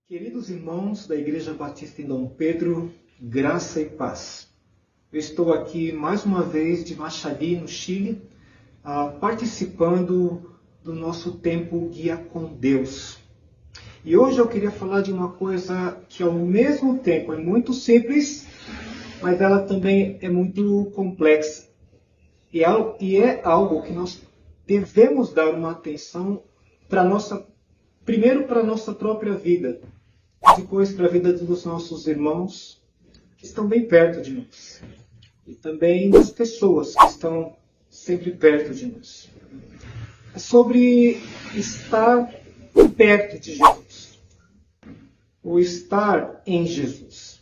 Queridos irmãos da Igreja Batista em Dom Pedro, graça e paz. Eu estou aqui mais uma vez de Machalí, no Chile, participando do nosso tempo Guia com Deus. E hoje eu queria falar de uma coisa que ao mesmo tempo é muito simples, mas ela também é muito complexa. E é algo que nós devemos dar uma atenção primeiro para a nossa própria vida, depois para a vida dos nossos irmãos que estão bem perto de nós. E também das pessoas que estão sempre perto de nós. É sobre estar perto de Jesus. Ou estar em Jesus.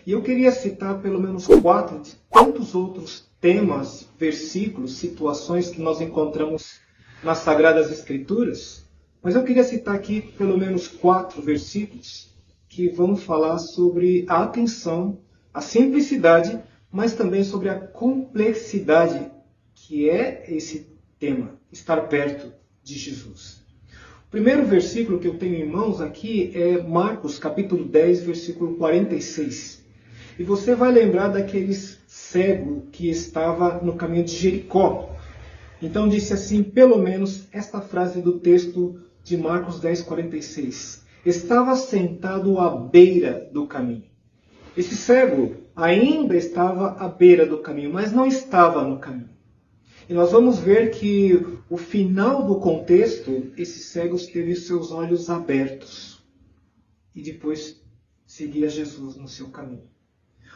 E eu queria citar pelo menos 4 de tantos outros temas, versículos, situações que nós encontramos nas Sagradas Escrituras. Mas eu queria citar aqui pelo menos 4 versículos que vão falar sobre a atenção, a simplicidade, mas também sobre a complexidade que é esse tema, estar perto de Jesus. O primeiro versículo que eu tenho em mãos aqui é Marcos, capítulo 10, versículo 46. E você vai lembrar daquele cego que estava no caminho de Jericó. Então disse assim, pelo menos, esta frase do texto de Marcos 10, 46. Estava sentado à beira do caminho. Esse cego ainda estava à beira do caminho, mas não estava no caminho. E nós vamos ver que o final do contexto, esse cego teve seus olhos abertos. E depois seguia Jesus no seu caminho.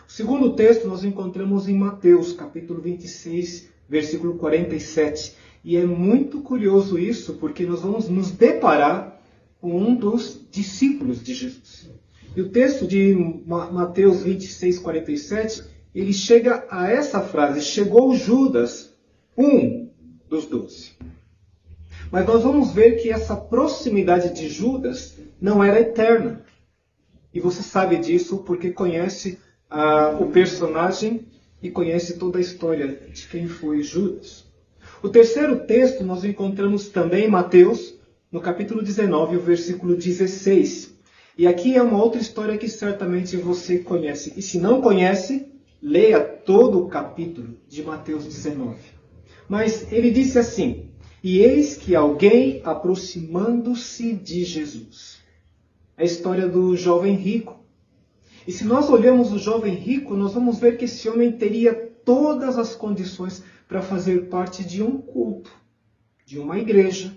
O segundo texto nós encontramos em Mateus, capítulo 26, versículo 47. E é muito curioso isso, porque nós vamos nos deparar com um dos discípulos de Jesus. E o texto de Mateus 26, 47, ele chega a essa frase, chegou Judas, um dos 12. Mas nós vamos ver que essa proximidade de Judas não era eterna. E você sabe disso porque conhece o personagem e conhece toda a história de quem foi Judas. O terceiro texto nós encontramos também em Mateus, no capítulo 19, o versículo 16. E aqui é uma outra história que certamente você conhece. E se não conhece, leia todo o capítulo de Mateus 19. Mas ele disse assim, e eis que alguém aproximando-se de Jesus. É a história do jovem rico. E se nós olhamos o jovem rico, nós vamos ver que esse homem teria todas as condições para fazer parte de um culto, de uma igreja.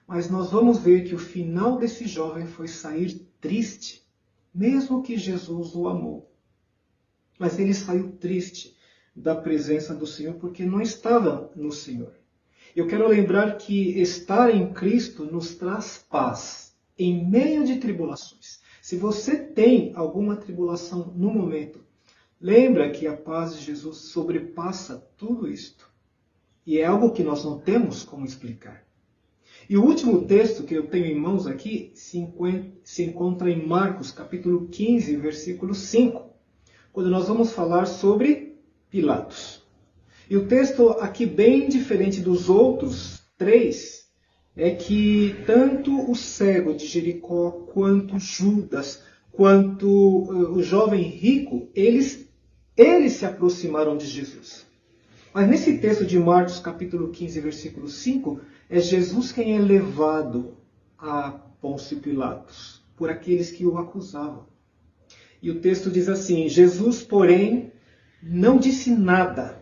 Mas nós vamos ver que o final desse jovem foi sair triste, mesmo que Jesus o amou. Mas ele saiu triste da presença do Senhor porque não estava no Senhor. Eu quero lembrar que estar em Cristo nos traz paz em meio de tribulações. Se você tem alguma tribulação no momento, lembra que a paz de Jesus sobrepassa tudo isto. E é algo que nós não temos como explicar. E o último texto que eu tenho em mãos aqui se encontra em Marcos, capítulo 15, versículo 5, quando nós vamos falar sobre Pilatos. E o texto aqui, bem diferente dos outros 3, é que tanto o cego de Jericó, quanto Judas, quanto o jovem rico, eles se aproximaram de Jesus. Mas nesse texto de Marcos, capítulo 15, versículo 5, é Jesus quem é levado a Pôncio Pilatos, por aqueles que o acusavam. E o texto diz assim, Jesus, porém, não disse nada,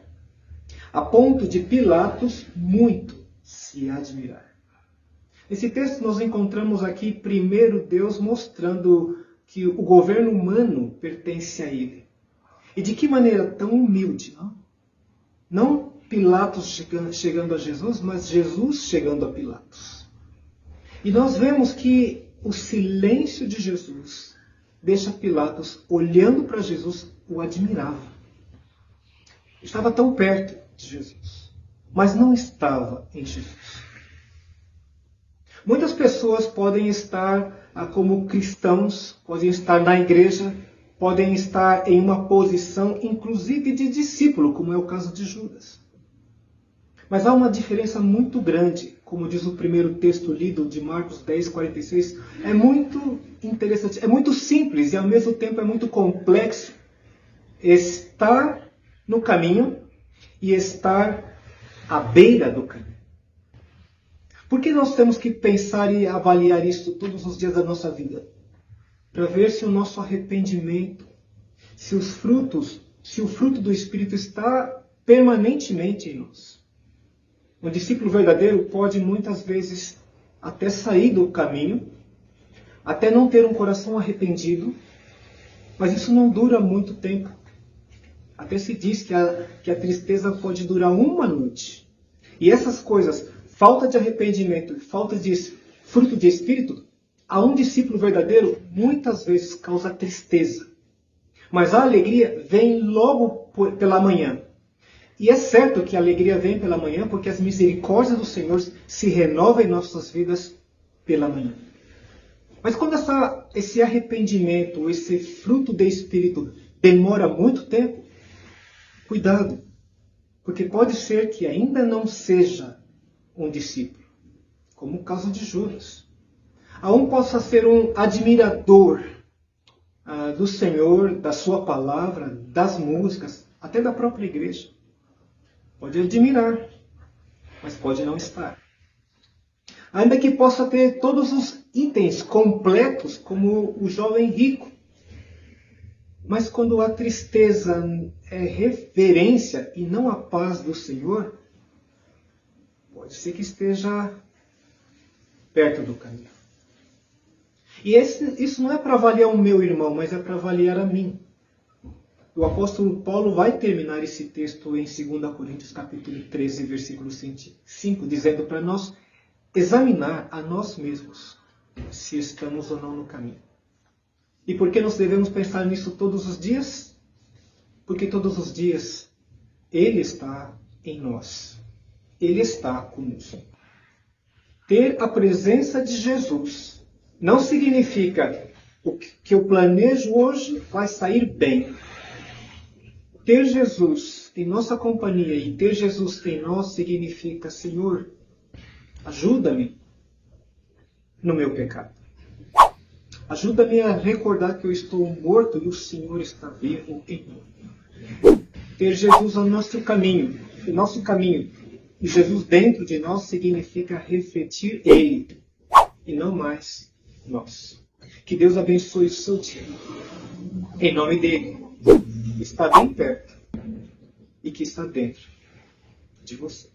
a ponto de Pilatos muito se admirar. Nesse texto nós encontramos aqui primeiro Deus mostrando que o governo humano pertence a Ele. E de que maneira tão humilde, não? Não Pilatos chegando a Jesus, mas Jesus chegando a Pilatos. E nós vemos que o silêncio de Jesus deixa Pilatos, olhando para Jesus, o admirava. Estava tão perto de Jesus, mas não estava em Jesus. Muitas pessoas podem estar como cristãos, podem estar na igreja, podem estar em uma posição, inclusive de discípulo, como é o caso de Judas. Mas há uma diferença muito grande como diz o primeiro texto lido de Marcos 10:46, é muito interessante, é muito simples e ao mesmo tempo é muito complexo estar no caminho e estar à beira do caminho. Por que nós temos que pensar e avaliar isso todos os dias da nossa vida? Para ver se o nosso arrependimento, se o fruto do Espírito está permanentemente em nós. Um discípulo verdadeiro pode muitas vezes até sair do caminho, até não ter um coração arrependido, mas isso não dura muito tempo. Até se diz que a tristeza pode durar uma noite. E essas coisas, falta de arrependimento e falta de fruto de Espírito, a um discípulo verdadeiro muitas vezes causa tristeza. Mas a alegria vem logo pela manhã. E é certo que a alegria vem pela manhã porque as misericórdias do Senhor se renovam em nossas vidas pela manhã. Mas quando esse arrependimento, esse fruto do Espírito demora muito tempo, cuidado. Porque pode ser que ainda não seja um discípulo, como o caso de Judas. A um possa ser um admirador do Senhor, da sua palavra, das músicas, até da própria igreja. Pode admirar, mas pode não estar. Ainda que possa ter todos os itens completos, como o jovem rico. Mas quando a tristeza é reverência e não a paz do Senhor, pode ser que esteja perto do caminho. E isso não é para avaliar o meu irmão, mas é para avaliar a mim. O apóstolo Paulo vai terminar esse texto em 2 Coríntios capítulo 13, versículo 5, dizendo para nós examinar a nós mesmos se estamos ou não no caminho. E por que nós devemos pensar nisso todos os dias? Porque todos os dias Ele está em nós. Ele está conosco. Ter a presença de Jesus não significa que eu planejo hoje vai sair bem. Ter Jesus em nossa companhia e ter Jesus em nós significa, Senhor, ajuda-me no meu pecado. Ajuda-me a recordar que eu estou morto e o Senhor está vivo em mim. Ter Jesus ao nosso caminho, e Jesus dentro de nós significa refletir Ele e não mais nós. Que Deus abençoe o seu dia. Em nome dele, está bem perto e que está dentro de você.